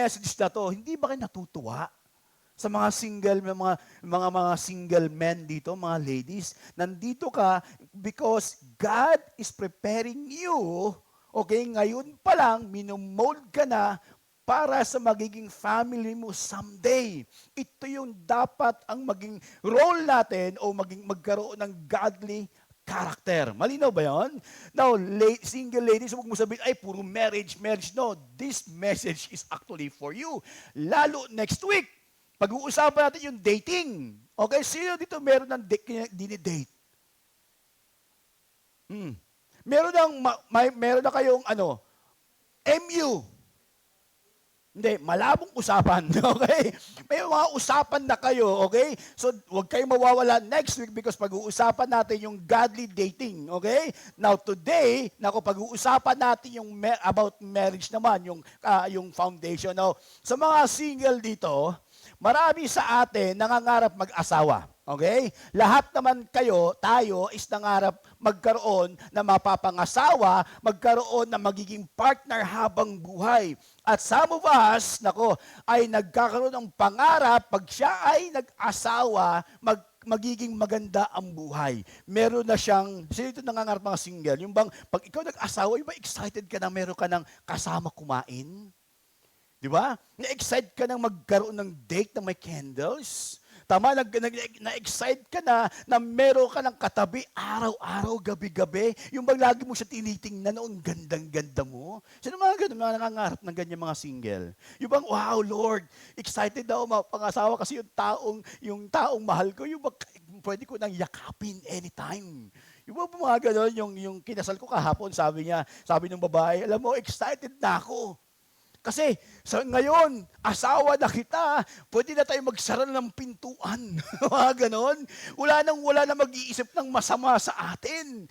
message na to, hindi ba kayo natutuwa? Sa mga single, mga single men dito, mga ladies, nandito ka because God is preparing you, okay, ngayon pa lang, minomold ka na para sa magiging family mo someday. Ito yung dapat ang maging role natin o magkaroon ng godly character. Malinaw ba yon? Now, single ladies, huwag mo sabihin, ay, puro marriage, marriage. No, this message is actually for you. Lalo next week, pag-uusapan natin yung dating. Okay, sino dito meron ng dinidate? Meron na kayong MU. Hindi, malabong usapan, okay? May mga usapan na kayo, okay? So, huwag kayong mawawala next week because pag-uusapan natin yung godly dating, okay? Now, today, pag-uusapan natin yung about marriage naman, yung foundation. Now, sa mga single dito, marami sa atin nangangarap mag-asawa. Okay? Lahat naman tayo is nangarap magkaroon na mapapangasawa, magkaroon na magiging partner habang buhay. At some of us, ay nagkakaroon ng pangarap pag siya ay nag-asawa, magiging maganda ang buhay. Meron na siyang, sino ito nangangarap mga single? Yung bang, pag ikaw nag-asawa, yung ba excited ka na meron ka ng kasama kumain? Di ba? Na-excite ka nang magkaroon ng date na may candles? Tama, na-excite ka na meron ka ng katabi araw-araw, gabi-gabi. Yung bang lagi mo siya tinitingnan noong gandang-ganda mo. Sino mga ganun, mga nangangarap ng ganyan mga single? Yung bang, wow, Lord, excited daw pangasawa kasi yung taong mahal ko, yung bang pwede ko nang yakapin anytime. Yung mga ganun, yung kinasal ko kahapon, sabi ng babae, alam mo, excited na ako. Kasi ngayon, asawa na kita, pwede na tayo magsara ng pintuan. Mga ganon. Wala na mag-iisip ng masama sa atin.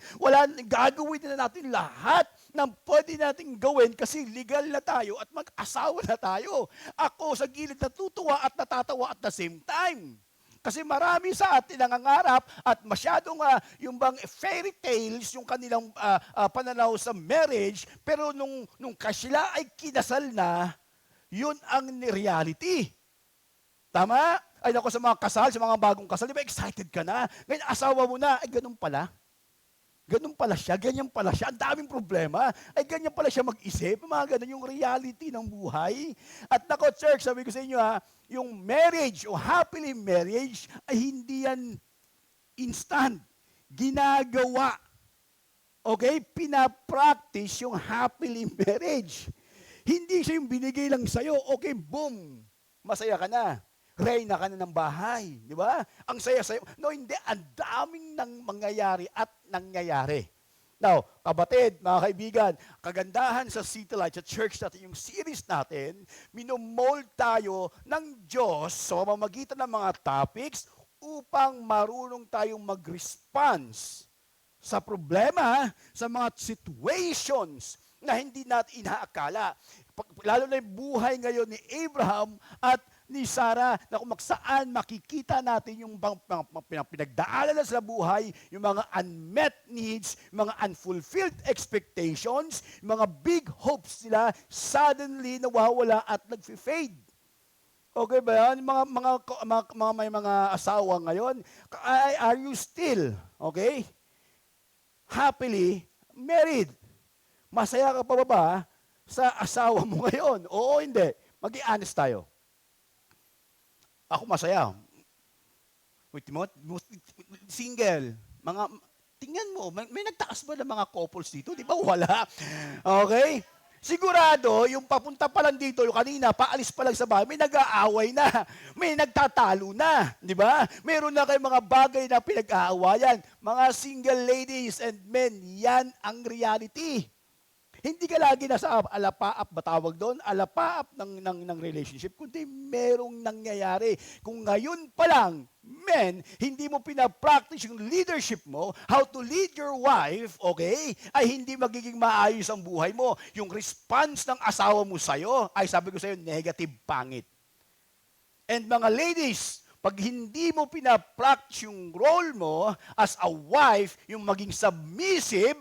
Gagawin na natin lahat ng pwede natin gawin kasi legal na tayo at mag-asawa na tayo. Ako sa gilid natutuwa at natatawa at the same time. Kasi marami sa atin nangangarap at masyadong yung bang fairy tales yung kanilang pananaw sa marriage, pero nung sila ay kinasal na, yun ang reality. Tama? Ay nako, sa mga kasal, sa mga bagong kasal, di ba excited ka na? Ngayon asawa mo na, ay ganun pala. Ganun pala siya, ganyan pala siya, ang daming problema. Ay ganyan pala siya mag-isip, mga ganun yung reality ng buhay. At nako church, sabi ko sa inyo yung marriage o happily marriage ay hindi yan instant. Ginagawa. Okay? Pinapractice yung happily marriage. Hindi siya yung binigay lang sa'yo, okay, boom, masaya ka na. Reyna ka na ng bahay, di ba? Ang saya-saya. No, hindi. Ang daming nang mangyayari at nangyayari. Now, kabatid, mga kaibigan, kagandahan sa City Light, sa church natin, yung series natin, minomold tayo ng Diyos sa pamamagitan ng mga topics upang marunong tayong mag-response sa problema, sa mga situations na hindi natin inaakala. Lalo na yung buhay ngayon ni Abraham at ni Sarah, na kung saan makikita natin yung pinagdaanan na sa buhay, yung mga unmet needs, yung mga unfulfilled expectations, yung mga big hopes nila, suddenly nawawala at nag-fade. Okay ba yan? May mga asawa ngayon, are you still, okay, happily married? Masaya ka pa ba sa asawa mo ngayon? Oo, hindi. Mag-i-honest tayo. Ako masaya. Wait mo, single. Tingnan mo, may nagtaas ba ng mga couples dito? Di ba wala? Okay? Sigurado, yung papunta pa lang dito, yung kanina, paalis pa lang sa bahay, may nag-aaway na. May nagtatalo na. Di ba? Meron na kayong mga bagay na pinag-aawayan. Mga single ladies and men, yan ang reality. Hindi ka lagi nasa alapaap, batawag doon, alapaap ng relationship, kundi merong nangyayari. Kung ngayon pa lang, men, hindi mo pinapractice yung leadership mo, how to lead your wife, okay, ay hindi magiging maayos ang buhay mo. Yung response ng asawa mo sa'yo, ay sabi ko sa'yo, negative, pangit. And mga ladies, pag hindi mo pinapractice yung role mo as a wife, yung maging submissive,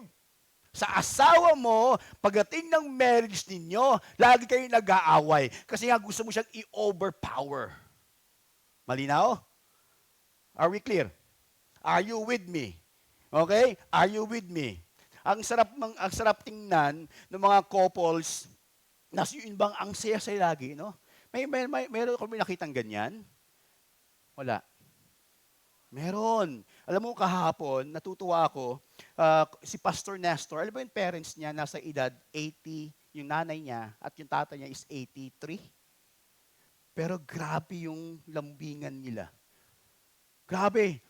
Sa asawa mo, pagdating ng marriage ninyo, lagi kayong nag-aaway. Kasi nga gusto mo siyang i-overpower. Malinaw? Are we clear? Are you with me? Okay? Are you with me? Ang sarap tingnan ng mga couples na yun bang ang saya-saya lagi, no? Meron kami nakitang ganyan? Wala. Meron. Alam mo, kahapon, natutuwa ako, si Pastor Nestor, alam mo yung parents niya, nasa edad 80, yung nanay niya, at yung tatay niya is 83. Pero grabe yung lambingan nila. Grabe.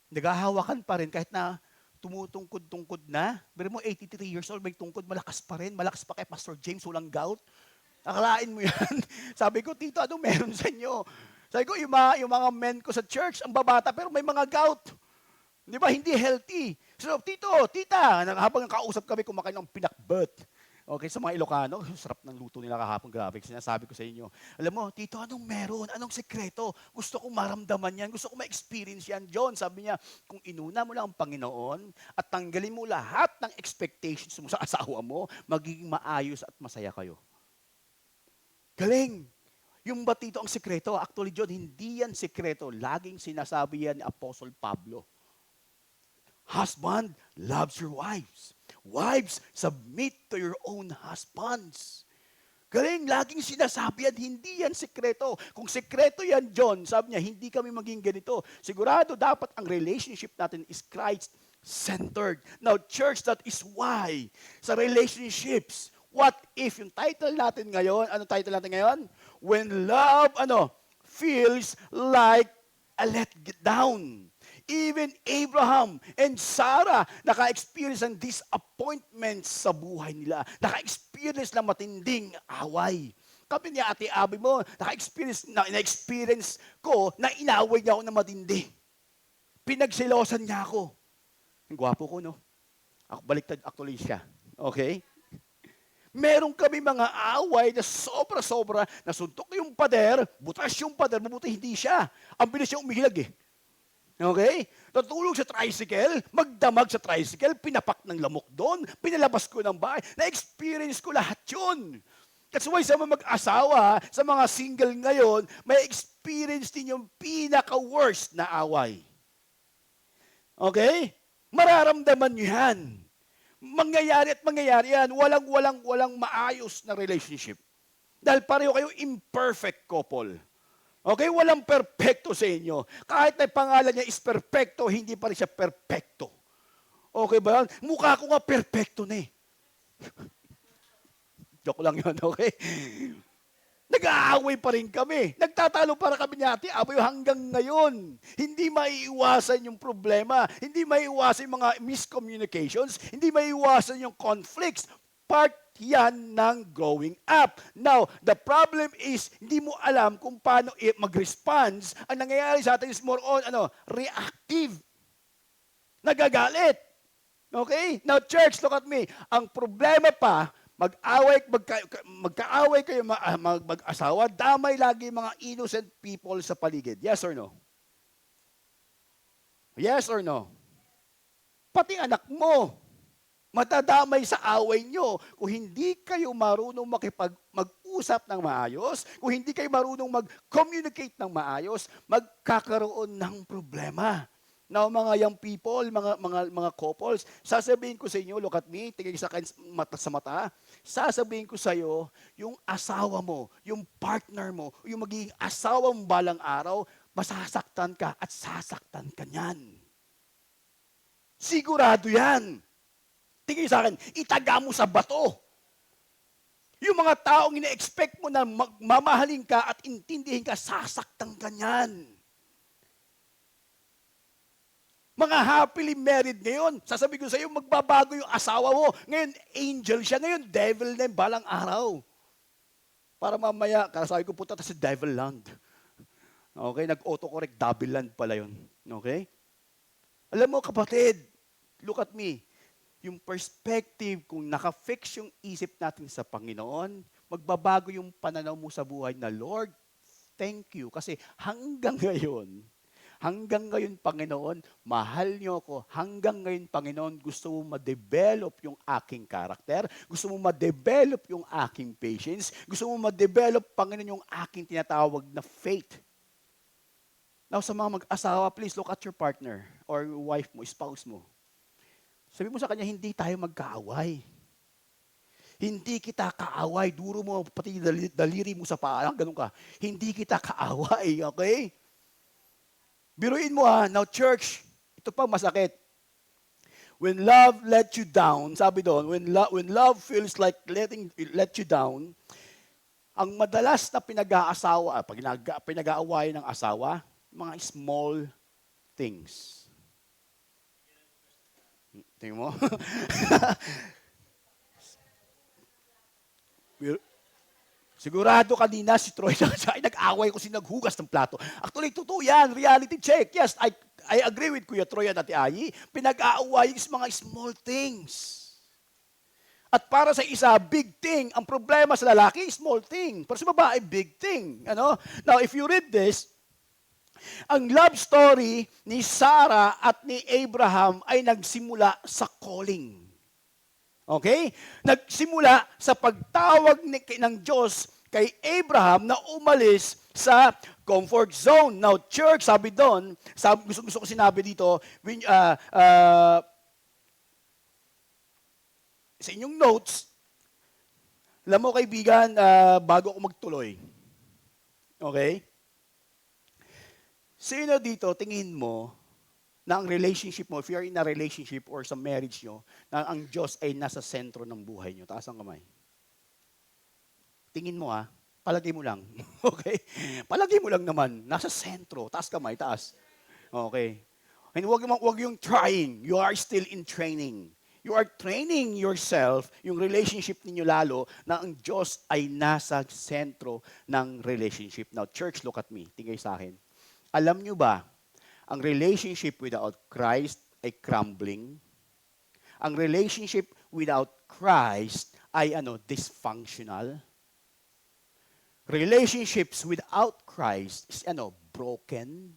Naghahawakan pa rin kahit na tumutungkod-tungkod na. Pero mo, 83 years old, may tungkod, malakas pa rin. Malakas pa kay Pastor James, walang gout. Akalain mo yan. Sabi ko, Tito, ano meron sa inyo? Sabi ko, yung mga men ko sa church, ang babata, pero may mga gout. Di ba? Hindi healthy. So, Tito, Tita, habang kausap kami, kumakain ng pinakbet. Okay, sa mga Ilocano, sarap ng luto nila kahapon, grabe. Sinasabi ko sa inyo, alam mo, Tito, anong meron? Anong sekreto? Gusto kong maramdaman yan. Gusto kong ma-experience yan, John. Sabi niya, kung inuna mo lang ang Panginoon at tanggalin mo lahat ng expectations mo sa asawa mo, magiging maayos at masaya kayo. Galing! Yung ba, Tito, ang sekreto? Actually, John, hindi yan sekreto. Laging sinasabi yan ni Apostle Pablo. Husband, loves your wives. Wives, submit to your own husbands. Galing, laging sinasabi yan, hindi yan sekreto. Kung sekreto yan, John, sabi niya, hindi kami maging ganito. Sigurado dapat ang relationship natin is Christ-centered. Now, church, that is why sa relationships, what if, yung title natin ngayon, ano title natin ngayon? When love, feels like a let down. Even Abraham and Sarah naka-experience ng disappointments sa buhay nila. Naka-experience ng matinding away. Kami niya, Ate Abby mo, na-experience ko na inaway niya ako na matindi. Pinagsilosan niya ako. Ang gwapo ko, no? Ako baliktad actually siya. Okay? Meron kami mga away na sobra-sobra, nasuntok yung pader, butas yung pader, mabuti hindi siya. Ang bilis siya umihilag eh. Okay? Natulog sa tricycle, magdamag sa tricycle, pinapak ng lamok doon, pinalabas ko ng bahay. Na-experience ko lahat yun. That's why sa mga mag-asawa, sa mga single ngayon, may experience din yung pinaka-worst na away. Okay? Mararamdaman nyo yan. Mangyayari at mangyayari yan. Walang maayos na relationship. Dahil pareho kayo imperfect couple. Okay, walang perpekto sa inyo. Kahit na pangalan niya is perpekto, hindi pa rin siya perpekto. Okay ba yan? Mukha ko nga perpekto na eh. Joke lang yun, okay? Nag-aaway pa rin kami. Nagtatalo para kami ni Ate Aboy hanggang ngayon. Hindi maiiwasan yung problema. Hindi maiiwasan yung mga miscommunications. Hindi maiiwasan yung conflicts. Part yan ng growing up. Now, the problem is, hindi mo alam kung paano mag-response. Ang nangyayari sa atin is more on, reactive. Nagagalit. Okay? Now, church, look at me. Ang problema pa, magkaaway kayo mag-asawa, damay lagi mga innocent people sa paligid. Yes or no? Yes or no? Pati anak mo. Matadamay sa away nyo kung hindi kayo marunong mag-usap ng maayos, kung hindi kayo marunong mag-communicate ng maayos, magkakaroon ng problema. Now, mga young people, mga couples, sasabihin ko sa inyo, look at me, tingin sa akin mata sa mata, sasabihin ko sa iyo, yung asawa mo, yung partner mo, yung magiging asawa mo balang araw, masasaktan ka at sasaktan ka niyan. Sigurado yan. Tingin sa akin, itaga mo sa bato. Yung mga taong ina-expect mo na mamahalin ka at intindihin ka, sasaktan ka niyan. Mga happily married ngayon, sasabihin ko sa iyo, magbabago yung asawa mo. Ngayon, angel siya. Ngayon, devil na yung balang araw. Para mamaya, sabi ko, punta sa devil land. Okay, nag-autocorrect, devil land pala yun. Okay? Alam mo, kapatid, look at me. Yung perspective, kung naka-fix yung isip natin sa Panginoon, magbabago yung pananaw mo sa buhay na, Lord, thank you. Kasi hanggang ngayon, Hanggang ngayon, Panginoon, mahal niyo ako. Hanggang ngayon, Panginoon, gusto mo ma-develop yung aking karakter. Gusto mo ma-develop yung aking patience. Gusto mo ma-develop, Panginoon, yung aking tinatawag na faith. Now, sa mga mag-asawa, please look at your partner or your wife mo, spouse mo. Sabi mo sa kanya, hindi tayo magkaaway. Hindi kita kaaway. Duro mo, pati daliri mo sa paa, ganun ka. Hindi kita kaaway, okay? Biruin mo now church, ito pa masakit. When love let you down, sabi doon, when love feels like let you down, ang madalas na pinag-aasawa, pinag-aawayan ng asawa, mga small things. Tingnan mo? Sigurado kanina si Troy nag-away ko naghugas ng plato. Actually, totoo yan. Reality check. Yes, I agree with Kuya Troy at Ate Ayi. Pinag-aaway yung mga small things. At para sa isa, big thing. Ang problema sa lalaki, small thing. Pero sa babae, big thing. Ano? Now, if you read this, ang love story ni Sarah at ni Abraham ay nagsimula sa calling. Okay? Nagsimula sa pagtawag ng Diyos kay Abraham na umalis sa comfort zone. Now, church, sabi doon, gusto ko sinabi dito, sa inyong notes, alam mo kaibigan, bago ako magtuloy. Okay? Sino dito, tingin mo, na ang relationship mo, if you're in a relationship or sa marriage nyo, na ang Diyos ay nasa sentro ng buhay nyo. Taas ang kamay. Tingin mo palagay mo lang. Okay? Palagay mo lang naman, nasa sentro. Taas kamay, taas. Okay. And wag yung trying. You are still in training. You are training yourself, yung relationship ninyo lalo, na ang Diyos ay nasa sentro ng relationship. Now, church, look at me. Tingay sa akin. Alam nyo ba, ang relationship without Christ ay crumbling. Ang relationship without Christ ay dysfunctional. Relationships without Christ is broken.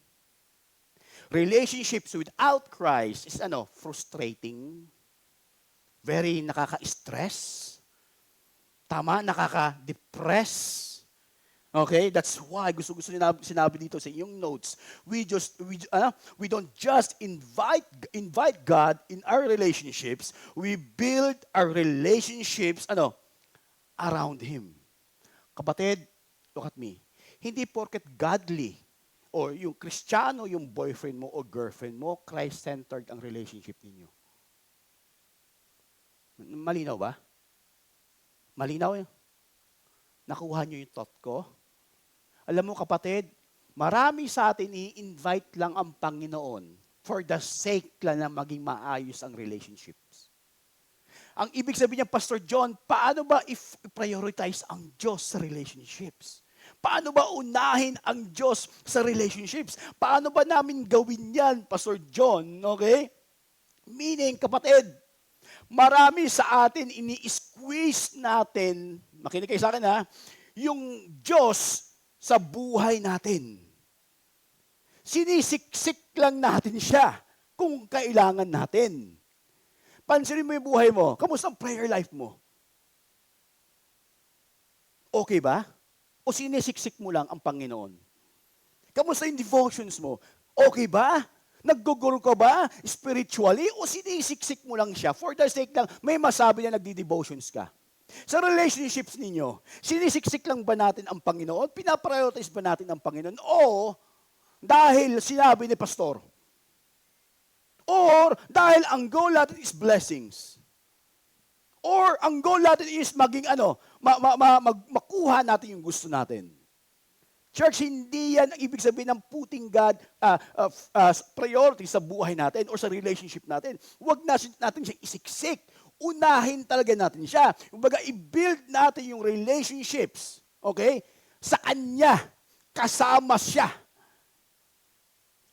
Relationships without Christ is frustrating. Very nakaka-stress. Tama, nakaka-depress. Okay, that's why gusto sinabi dito sa inyong notes. We don't just invite God in our relationships. We build our relationships around Him. Kapatid, look at me. Hindi porket godly or yung Kristiyano yung boyfriend mo o girlfriend mo, Christ-centered ang relationship ninyo. Malinaw ba? Malinaw yun? Nakuha nyo yung thought ko? Alam mo kapatid, marami sa atin i-invite lang ang Panginoon for the sake lang na maging maayos ang relationships. Ang ibig sabihin niya, Pastor John, paano ba i-prioritize ang Diyos sa relationships? Paano ba unahin ang Diyos sa relationships? Paano ba namin gawin yan, Pastor John? Okay? Meaning, kapatid, marami sa atin ini-squeeze natin, makinig kayo sa akin yung Diyos sa buhay natin. Sinisiksik lang natin siya kung kailangan natin. Pansinin mo yung buhay mo. Kamusta ang prayer life mo? Okay ba? O sinisiksik mo lang ang Panginoon? Kamusta yung devotions mo? Okay ba? Nagguguro ka ba spiritually o sinisiksik mo lang siya for the sake lang may masabi na nagdi-devotions ka? Sa relationships ninyo, sinisiksik lang ba natin ang Panginoon? Pinaprioritize ba natin ang Panginoon? O dahil sinabi ni Pastor? Or dahil ang goal natin is blessings? Or ang goal natin is maging makuha natin yung gusto natin? Church, hindi yan ang ibig sabihin ng putting God priority sa buhay natin or sa relationship natin. Huwag natin siyang isiksik. Unahin talaga natin siya. Kumbaga, i-build natin yung relationships, okay? Sa Kanya, kasama siya.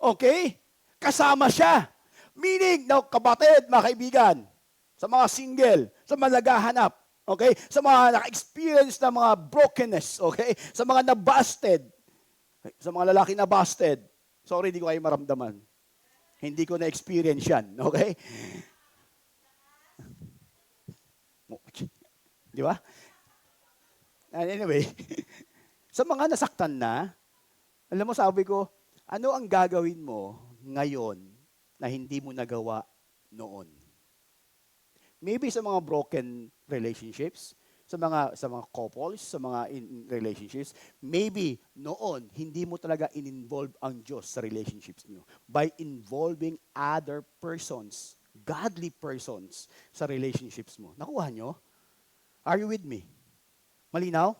Okay? Kasama siya. Meaning, kapatid, mga kaibigan, sa mga single, sa mga naghahanap, okay? Sa mga naka-experience ng mga brokenness, okay? Sa mga na-busted, sa mga lalaki na busted, Sorry, hindi ko kayo maramdaman. Hindi ko na-experience yan. Okay? Di ba? And anyway, sa mga nasaktan na, alam mo, sabi ko, ano ang gagawin mo ngayon na hindi mo nagawa noon? Maybe sa mga broken relationships, sa mga couples, sa mga in relationships, maybe noon hindi mo talaga in-involve ang Diyos sa relationships niyo by involving other persons, godly persons sa relationships mo. Nakuha nyo? Are you with me? Malinaw?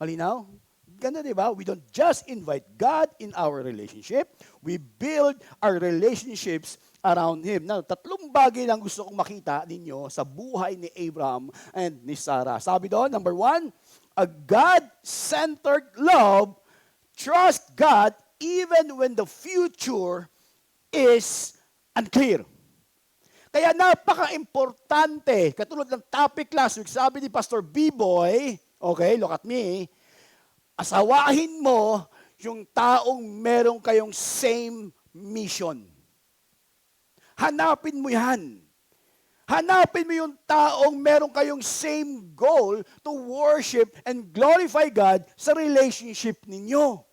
Malinaw? Ganda, di ba? We don't just invite God in our relationship. We build our relationships around Him. Now, tatlong bagay lang gusto kong makita ninyo sa buhay ni Abraham and ni Sarah. Sabi doon, number 1, a God-centered love, trust God even when the future is unclear. Kaya napaka-importante, katulad ng topic last week, sabi ni Pastor B-Boy, okay, look at me, asawahin mo yung taong meron kayong same mission. Hanapin mo yan. Hanapin mo yung taong meron kayong same goal to worship and glorify God sa relationship ninyo.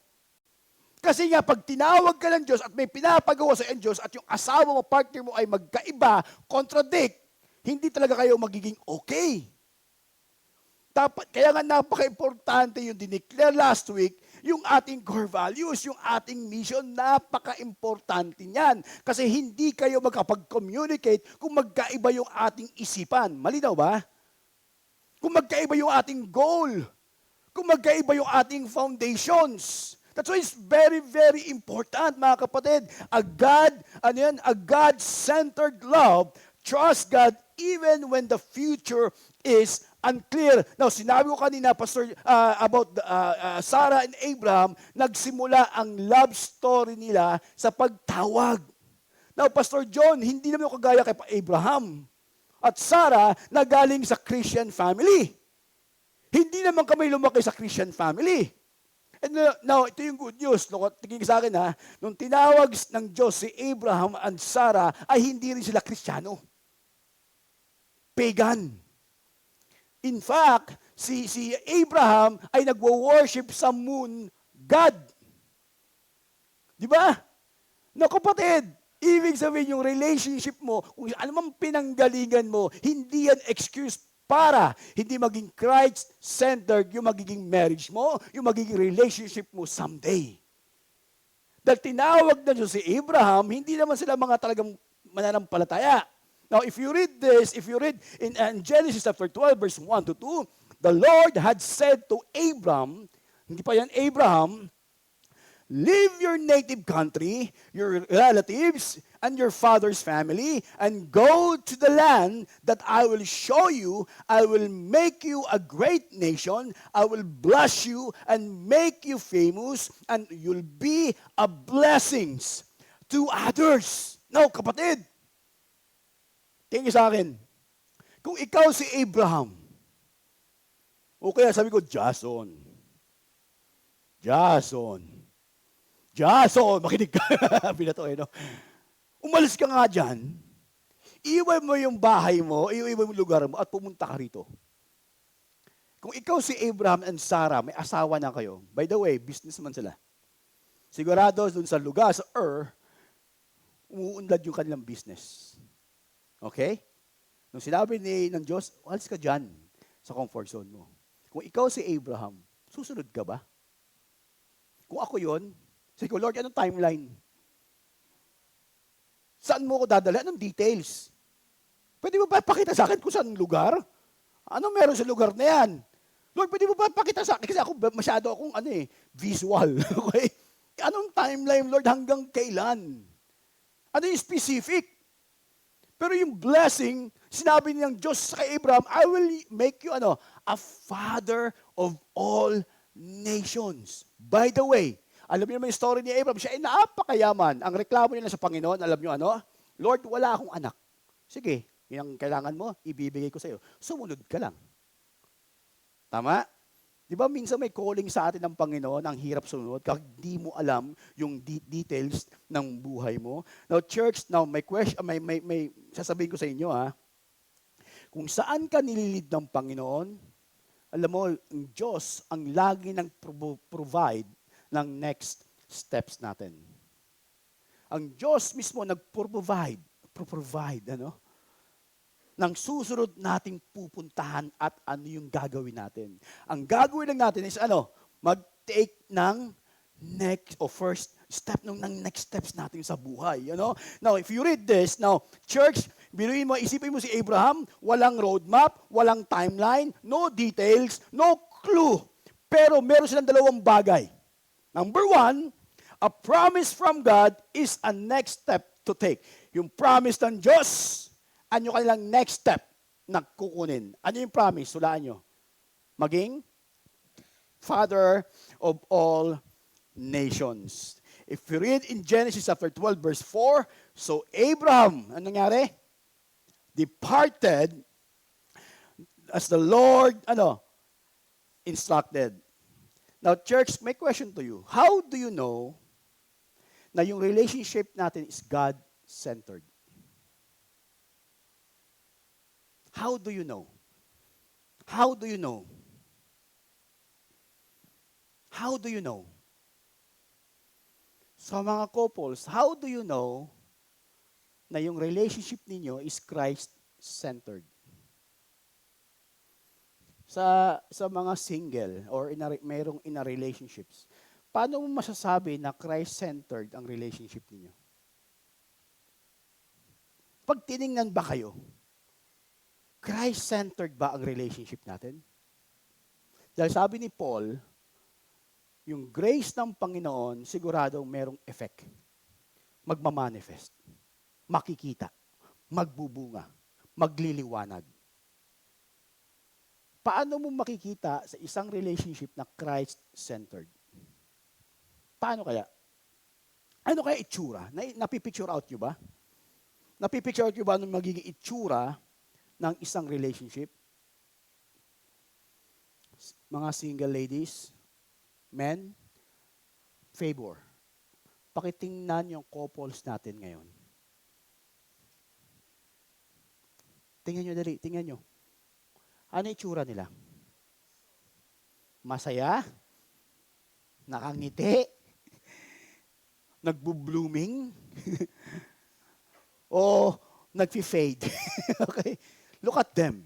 Kasi nga, pag tinawag ka ng Diyos at may pinapagawa sa Diyos at yung asawa mo, partner mo ay magkaiba, contradict, hindi talaga kayo magiging okay. Kaya nga napaka-importante yung dineclare last week, yung ating core values, yung ating mission, napaka-importante niyan. Kasi hindi kayo makapag-communicate kung magkaiba yung ating isipan. Malinaw ba? Kung magkaiba yung ating goal, kung magkaiba yung ating foundations. That's why it's very, very important, mga kapatid. A God-centered love, trust God even when the future is unclear. Now, sinabi ko kanina, Pastor, about Sarah and Abraham, nagsimula ang love story nila sa pagtawag. Now, Pastor John, hindi naman yung kagaya kay Abraham at Sarah na galing sa Christian family. Hindi naman kami lumaki sa Christian family. And now, ito yung good news. Tingin sa akin ha, nung tinawag ng Diyos si Abraham and Sarah, ay hindi rin sila Kristiyano. Pagan. In fact, si Abraham ay nagwo-worship sa moon god. Di ba? No, kapatid, ibig sabihin yung relationship mo, kung ano mang pinanggalingan mo, hindi yan excuse para hindi maging Christ-centered yung magiging marriage mo, yung magiging relationship mo someday. Dahil tinawag na Diyos si Abraham, hindi naman sila mga talagang mananampalataya. Now, if you read in Genesis chapter 12, verse 1 to 2, the Lord had said to Abram, hindi pa yan Abraham, leave your native country, your relatives, and your father's family, and go to the land that I will show you. I will make you a great nation. I will bless you and make you famous, and you'll be a blessing to others. Now, kapatid, tingin sa akin, kung ikaw si Abraham, o kaya sabi ko, Jason, makinig ka. Binato no? Umalis ka nga dyan, iwan mo yung bahay mo, iwan mo yung lugar mo, at pumunta ka rito. Kung ikaw si Abraham and Sarah, may asawa na kayo, by the way, businessman sila. Sigurado dun sa lugar, sa umuunlad yung kanilang business. Okay? Nung sinabi ng Diyos, alis ka dyan sa comfort zone mo. Kung ikaw si Abraham, susunod ka ba? Kung ako yon, sabi ko, Lord, anong timeline? Saan mo ko dadala? Anong details? Pwede mo ba pakita sa akin kung saan lugar? Ano meron sa lugar na yan? Lord, pwede mo ba pakita sa akin? Kasi ako, masyado akong visual. Okay? Anong timeline, Lord, hanggang kailan? Ano yung specific? Pero yung blessing, sinabi niyang Diyos kay Abraham, I will make you a father of all nations. By the way, alam niyo naman yung story ni Abraham, siya ay napakayaman. Ang reklamo niya sa Panginoon, alam niyo Lord, wala akong anak. Sige, yung kailangan mo, ibibigay ko sa iyo. Sumunod ka lang. Tama? Di ba minsan may calling sa atin ng Panginoon, ang hirap sunod, kahit di mo alam yung details ng buhay mo. Now, church, now may question, may sasabihin ko sa inyo kung saan ka nililid ng Panginoon, alam mo, ang Diyos ang lagi nang provide ng next steps natin. Ang Diyos mismo nag-provide, ng susunod nating pupuntahan at ano yung gagawin natin. Ang gagawin lang natin is mag-take ng next or first step ng next steps natin sa buhay. Now, if you read this, now, church, isipin mo si Abraham, walang roadmap, walang timeline, no details, no clue. Pero meron silang dalawang bagay. Number one, a promise from God is a next step to take. Yung promise ng Diyos, ano kanilang next step na kukunin? Ano yung promise? Sulaan nyo. Maging Father of all nations. If you read in Genesis chapter 12 verse 4, so Abraham, ano nangyari? Departed as the Lord, instructed. Now, church, my question to you. How do you know na yung relationship natin is God-centered? How do you know? How do you know? How do you know? Sa mga couples, how do you know na yung relationship ninyo is Christ-centered? Sa mga single or mayroong in a relationships, paano mo masasabi na Christ-centered ang relationship ninyo? Pag tiningnan ba kayo, Christ-centered ba ang relationship natin? Dahil sabi ni Paul, yung grace ng Panginoon, siguradong merong effect. Magmamanifest. Makikita. Magbubunga. Magliliwanag. Paano mo makikita sa isang relationship na Christ-centered? Paano kaya? Ano kaya itsura? Napipicture out nyo ba? Napipicture out nyo ba anong magiging itsura ng isang relationship? Mga single ladies, men, favor. Pakitingnan yung couples natin ngayon. Tingnan nyo dali, tingnan nyo. Ano yung itsura nila? Masaya? Nakangiti? Nagbo-blooming? O nagfi-fade? Okay? Look at them.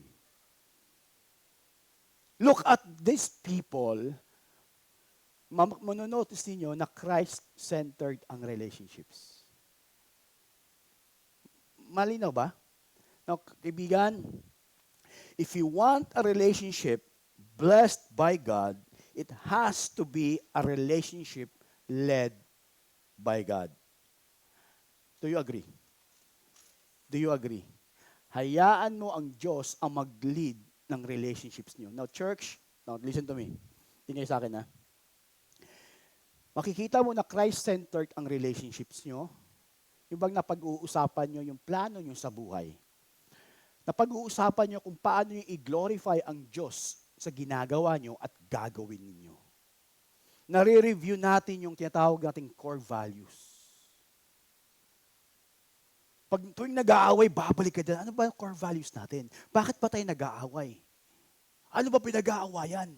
Look at these people. Manonotice ninyo na Christ-centered ang relationships. Malinaw ba? Now, kaibigan, if you want a relationship blessed by God, it has to be a relationship led by God. Do you agree? Do you agree? Hayaan mo ang Diyos ang mag-lead ng relationships niyo. Now, church, now listen to me. Tingnan sa akin Makikita mo na Christ-centered ang relationships niyo. Yung bang napag-uusapan niyo yung plano niyo sa buhay. Napag-uusapan niyo kung paano niyo i-glorify ang Diyos sa ginagawa niyo at gagawin ninyo. Nare-review natin yung tinatawag nating core values. Pag tuwing nag-aaway, babalik ka dyan. Ano ba yung core values natin? Bakit pa tayo nag-aaway? Ano ba pinag-aawayan?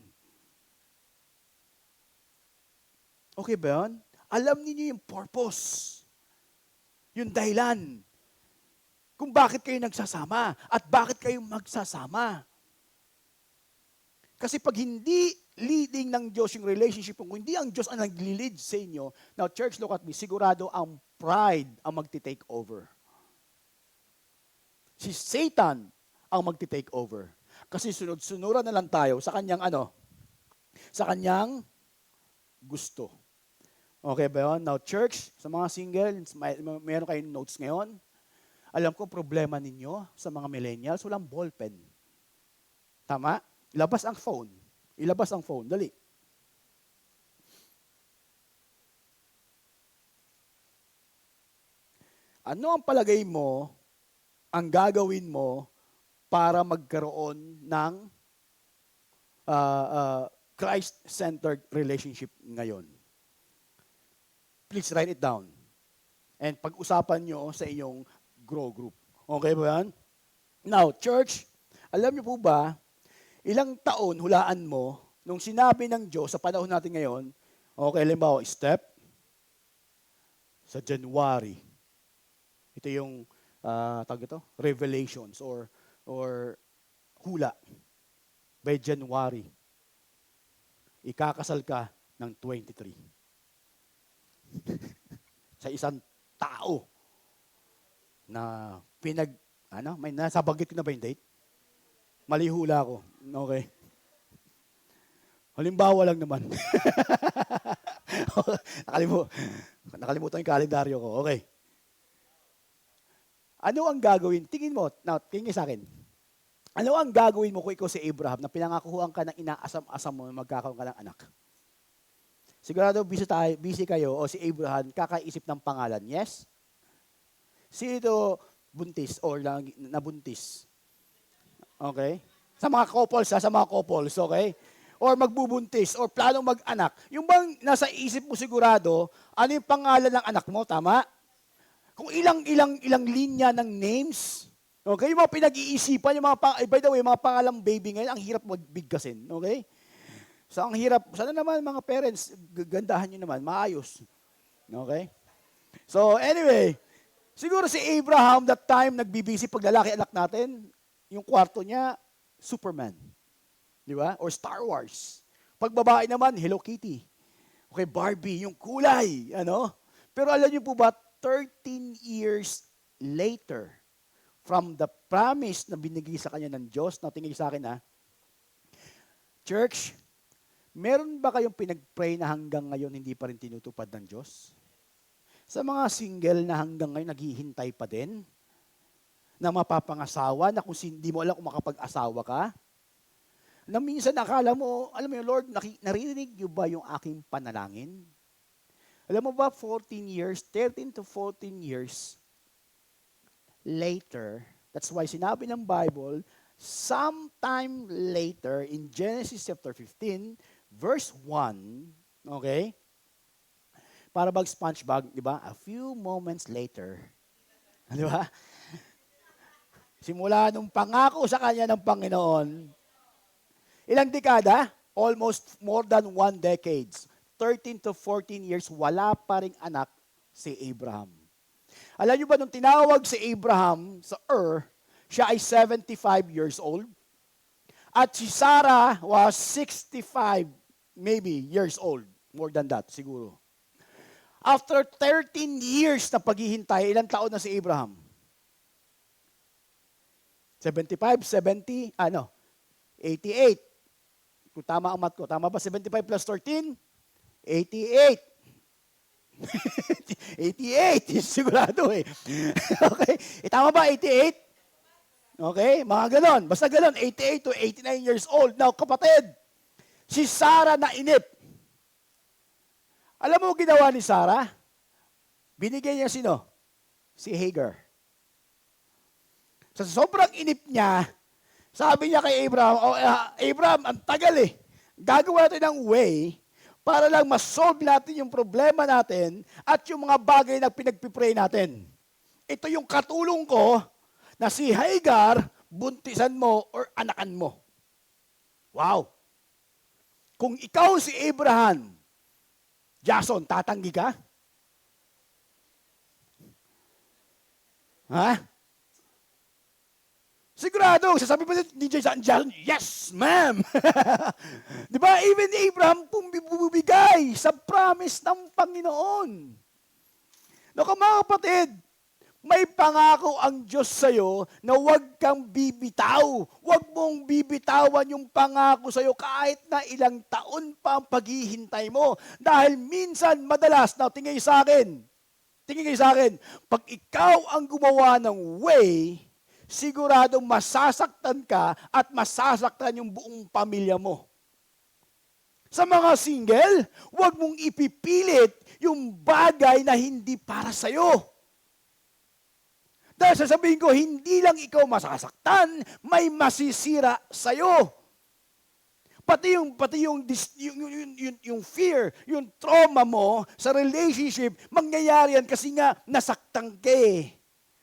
Okay ba yun? Alam niyo yung purpose. Yung dahilan. Kung bakit kayo nagsasama at bakit kayo magsasama. Kasi pag hindi leading ng Diyos yung relationship, kung hindi ang Diyos ang nag-lead sa inyo, now church, look at me, sigurado ang pride ang magti-take over. Si Satan ang magti-take over. Kasi sunod-sunuran na lang tayo sa kanyang sa kanyang gusto. Okay ba yun? Now, church, sa mga single, meron kayong notes ngayon. Alam ko, problema ninyo sa mga millennials, walang ballpen. Tama? Ilabas ang phone. Ilabas ang phone. Dali. Ano ang palagay mo ang gagawin mo para magkaroon ng Christ-centered relationship ngayon? Please write it down. And pag-usapan nyo sa inyong grow group. Okay ba yan? Now, church, alam niyo po ba, ilang taon hulaan mo nung sinabi ng Diyos sa panahon natin ngayon, okay, halimbawa, step, sa January. Ito yung, tawag ito, revelations or hula. By January, ikakasal ka ng 23. Sa isang tao na may nasa bagit ko na ba yung date? Mali hula ko. Okay. Halimbawa lang naman. Nakalimutan yung kalendaryo ko. Okay. Ano ang gagawin? Tingin mo, tingin sa akin. Ano ang gagawin mo kung ikaw si Abraham na pinangakuhan ka ng inaasam-asam mo na magkakaroon ka ng anak? Sigurado busy kayo o si Abraham kakaisip ng pangalan. Yes? Sino ito buntis or nabuntis? Okay? Sa mga couples, okay? Or magbubuntis or planong mag-anak. Yung bang nasa isip mo sigurado, ano yung pangalan ng anak mo, tama? Kung ilang linya ng names, okay? Yung mga pinag-iisipan, by the way, mga pangalang baby ngayon, ang hirap magbigkasin, okay? So, ang hirap, sana naman mga parents, gandahan nyo naman, maayos. Okay? So, anyway, siguro si Abraham, that time, nagbibisi pag lalaki anak natin, yung kwarto niya, Superman. Di ba? Or Star Wars. Pag babae naman, Hello Kitty. Okay, Barbie, yung kulay. Ano? Pero alam niyo po ba, 13 years later, from the promise na binigay sa kanya ng Diyos, na tingin sa akin Church, meron ba kayong pinag-pray na hanggang ngayon hindi pa rin tinutupad ng Diyos? Sa mga single na hanggang ngayon naghihintay pa din, na mapapangasawa, na kung hindi mo alam kung makapag-asawa ka, na minsan nakala mo, alam mo yung Lord, naririnig niyo ba yung aking panalangin? Alam mo ba, 13 to 14 years later, that's why sinabi ng Bible, sometime later, in Genesis chapter 15, verse 1, okay? Para bang SpongeBob, di ba? A few moments later, di ba? Simula nung pangako sa kanya ng Panginoon, ilang dekada? Almost more than 1 decade. 13 to 14 years, wala pa ring anak si Abraham. Alam niyo ba, nung tinawag si Abraham sa siya ay 75 years old. At si Sarah was 65, maybe, years old. More than that, siguro. After 13 years na paghihintay, ilang taon na si Abraham? 75, 70, 88. Kung tama ang math ko, tama ba? 75 plus 13? 88. 88, sigurado Okay, tama ba 88? Okay, mga ganon. Basta ganon, 88 to 89 years old. Now, kapatid, si Sarah na inip. Alam mo ginawa ni Sarah? Binigay niya sino? Si Hagar. Sa sobrang inip niya, sabi niya kay Abraham, Abraham, ang tagal Gagawa natin ng way para lang ma-solve natin yung problema natin at yung mga bagay na pinagpipray natin. Ito yung katulong ko na si Hagar, buntisan mo or anakan mo. Wow! Kung ikaw si Abraham, Jason, tatanggi ka? Ha? Sigurado, sasabi pa ni Jason, yes, ma'am. Di ba? Even Abraham bumibigay sa promise ng Panginoon. No, mga kapatid, may pangako ang Diyos sa'yo na huwag kang bibitaw. Huwag mong bibitawan yung pangako sa'yo kahit na ilang taon pa ang paghihintay mo. Dahil minsan, madalas, tingin sa akin, pag ikaw ang gumawa ng way, siguradong masasaktan ka at masasaktan yung buong pamilya mo. Sa mga single, huwag mong ipipilit yung bagay na hindi para sa'yo. Dahil sasabihin ko, hindi lang ikaw masasaktan, may masisira sa'yo. Yung fear, yung trauma mo sa relationship, mangyayari yan kasi nga nasaktan ka eh.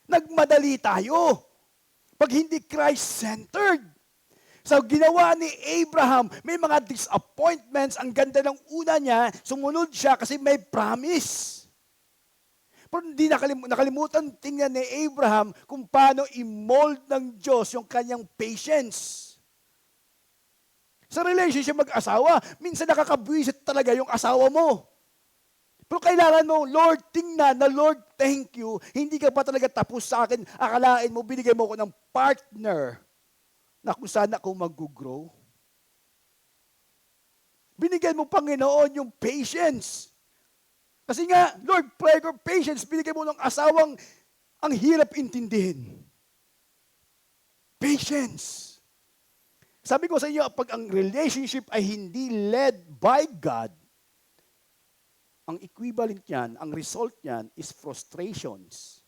Nagmadali tayo. Pag hindi Christ-centered. So ginawa ni Abraham, may mga disappointments, ang ganda ng una niya, sumunod siya kasi may promise. Pero hindi nakalimutan tingnan ni Abraham kung paano i-mold ng Diyos yung kanyang patience. Sa relationship mag-asawa, minsan nakakabwisit talaga yung asawa mo. Pero kailangan mo, Lord, tingnan na, Lord, thank you. Hindi ka pa talaga tapos sa akin. Akalain mo, binigay mo ako ng partner na kung saan ako mag-grow. Binigyan mo, Panginoon, yung patience. Kasi nga, Lord, prayer for patience, binigay mo ng asawang ang hirap intindihin. Patience. Sabi ko sa inyo, pag ang relationship ay hindi led by God, ang equivalent niyan, ang result niyan is frustrations.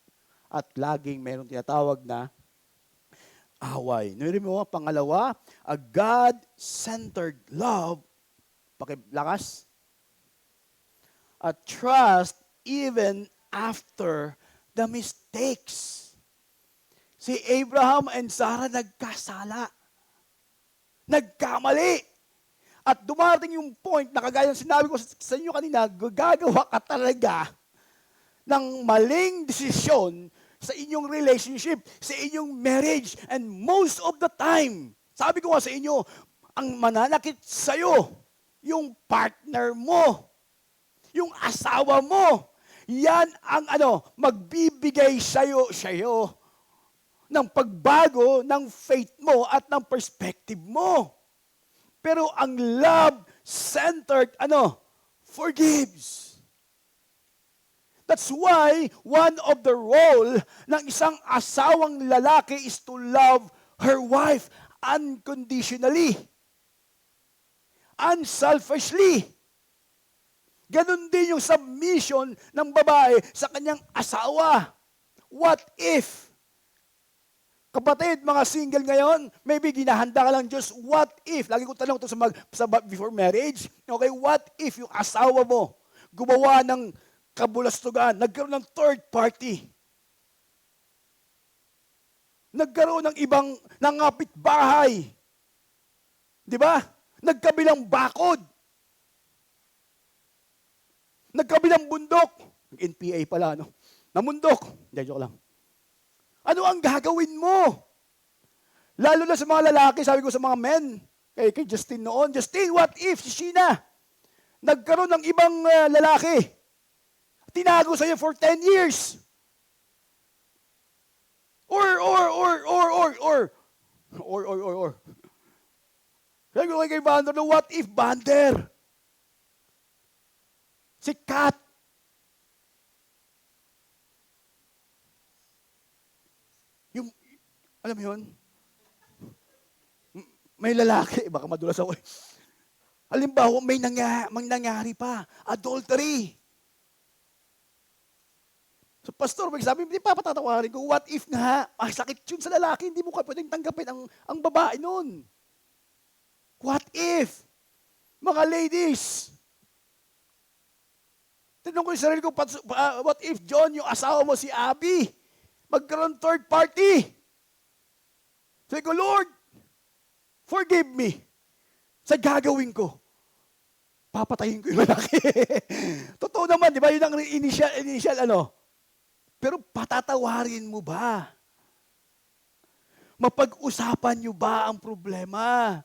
At laging mayroong tinatawag na away. Narinig mo, pangalawa, a God-centered love, pakilakas, a trust even after the mistakes. Si Abraham and Sarah nagkasala. Nagkamali. At dumating yung point na kagaya ng sinabi ko sa inyo kanina, gagawa ka talaga ng maling desisyon sa inyong relationship, sa inyong marriage. And most of the time, sabi ko nga sa inyo, ang mananakit sa'yo, yung partner mo, yung asawa mo, yan ang magbibigay sa'yo ng pagbago ng faith mo at ng perspective mo. Pero ang love-centered, forgives. That's why one of the role ng isang asawang lalaki is to love her wife unconditionally, unselfishly. Ganon din yung submission ng babae sa kanyang asawa. What if? Kapatid, mga single ngayon, maybe ginahanda ka lang Diyos, what if? Lagi ko tanong ito before marriage. Okay, what if yung asawa mo gumawa ng kabulastugan, nagkaroon ng third party? Nagkaroon ng ibang nangapit bahay. Di ba? Nagkabilang bakod. Nagkabilang bundok. NPA pala, no? Namundok. Hindi, joke lang. Ano ang gagawin mo? Lalo na sa mga lalaki, sabi ko sa mga men, kay Justin noon, Justin, what if si Sheena nagkaroon ng ibang lalaki? Tinago sa'yo for 10 years. Or. Sabi ko kay Bander, what if Bander? Si Kat. Alam mo yun? May lalaki, baka madulas ako. Halimbawa, may nangyari pa. Adultery. So, pastor, magsabi, hindi pa patatawarin ko, what if nga? Sakit yun sa lalaki, hindi mo ka pwedeng tanggapin ang babae nun. What if? Mga ladies, tinanong ko yung sarili ko, what if John, yung asawa mo si Abby, magkaroon third party? Sabi ko, Lord, forgive me sa gagawin ko. Papatayin ko yung lalaki. Totoo naman, di ba? Yun ang initial Pero patatawarin mo ba? Mapag-usapan nyo ba ang problema?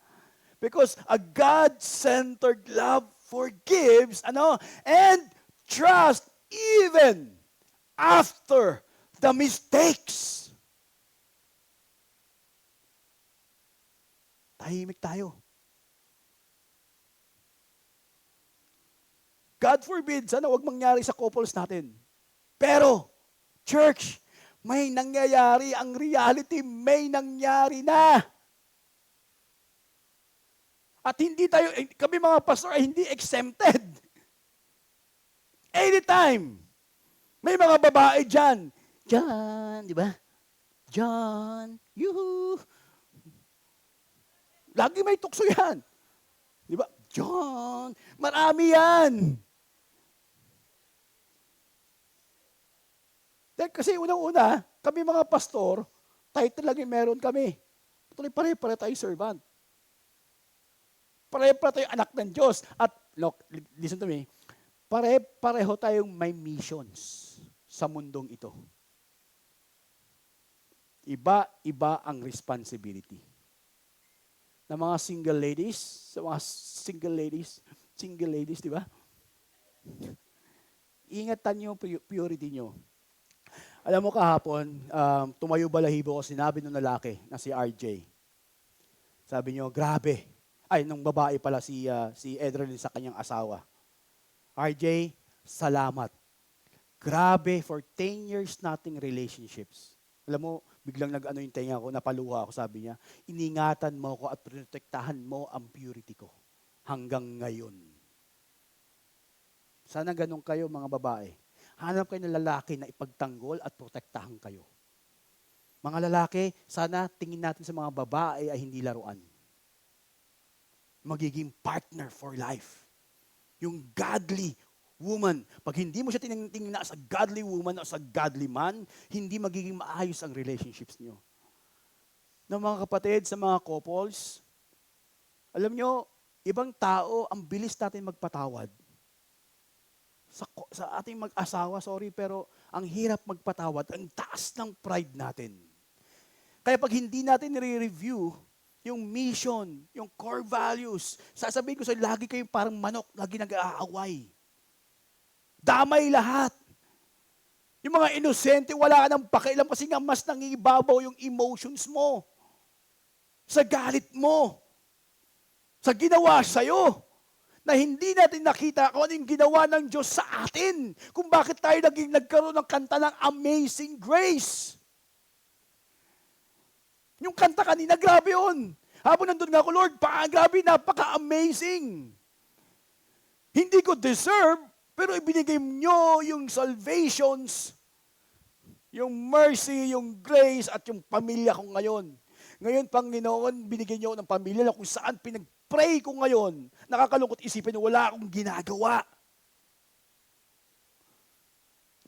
Because a God-centered love forgives, and trust even after the mistakes. Tahimik tayo. God forbid, sana wag mangyari sa couples natin. Pero, church, may nangyayari. Ang reality, may nangyari na. At hindi tayo, kami mga pastor ay hindi exempted. Anytime, may mga babae dyan. John, di ba? John, yuhu. Lagi may tukso yan. Di ba? John, marami yan. Dahil kasi unang-una, kami mga pastor, title lang yung meron kami. Tuloy pare-pare tayo servant. Pare-pare tayo anak ng Diyos. At look, listen to me, pare-pareho tayong may missions sa mundong ito. Iba-iba ang responsibility. Na mga single ladies, sa mga single ladies, di ba? Ingatan niyo purity niyo. Alam mo kahapon, tumayo balahibo ko, sinabi ng lalaki na si RJ. Sabi niyo, grabe. Ay, nung babae pala si Edrelyn sa kanyang asawa. RJ, salamat. Grabe, for 10 years nating relationships. Alam mo, biglang nag-ano yung tenga ko, napaluha ako, sabi niya, iningatan mo ko at protektahan mo ang purity ko hanggang ngayon. Sana ganun kayo mga babae. Hanap kayo ng lalaki na ipagtanggol at protektahan kayo. Mga lalaki, sana tingin natin sa mga babae ay hindi laruan. Magiging partner for life. Yung godly woman. Pag hindi mo siya tingin na as a godly woman o as a godly man, hindi magiging maayos ang relationships niyo. Na mga kapatid, sa mga couples, alam nyo, ibang tao, ang bilis natin magpatawad. Sa ating mag-asawa, sorry, pero ang hirap magpatawad, ang taas ng pride natin. Kaya pag hindi natin nire-review yung mission, yung core values, sasabihin ko sa'yo, lagi kayong parang manok, lagi nag-aaway. Damay lahat. Yung mga inosente, wala ka ng pakialam kasi nga mas nangibabaw yung emotions mo. Sa galit mo. Sa ginawa sa'yo. Na hindi natin nakita kung ano yung ginawa ng Diyos sa atin. Kung bakit tayo nagkaroon ng kanta ng Amazing Grace. Yung kanta kanina, grabe yun. Habang nandun nga ako, Lord, grabe, napaka-amazing. Hindi ko deserve, pero ibinigay nyo yung salvations, yung mercy, yung grace, at yung pamilya ko ngayon. Ngayon, Panginoon, binigyan nyo ng pamilya na kung saan pinag-pray ko ngayon. Nakakalungkot isipin na wala akong ginagawa.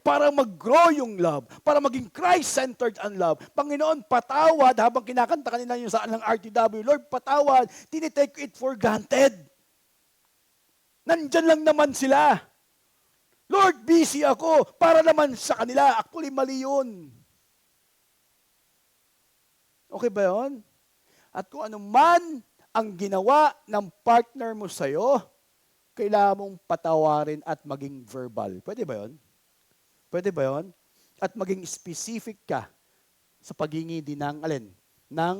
Para mag-grow yung love, para maging Christ-centered ang love. Panginoon, patawad, habang kinakanta kanina yung saan ng RTW, Lord, patawad, tinitake it for granted. Nandyan lang naman sila. Lord, busy ako, para naman sa kanila. Actually, mali yun. Okay ba yun? At kung ano man ang ginawa ng partner mo sa'yo, kailangan mong patawarin at maging verbal. Pwede ba yun? Pwede ba yun? At maging specific ka sa paghingi din ng alin? Ng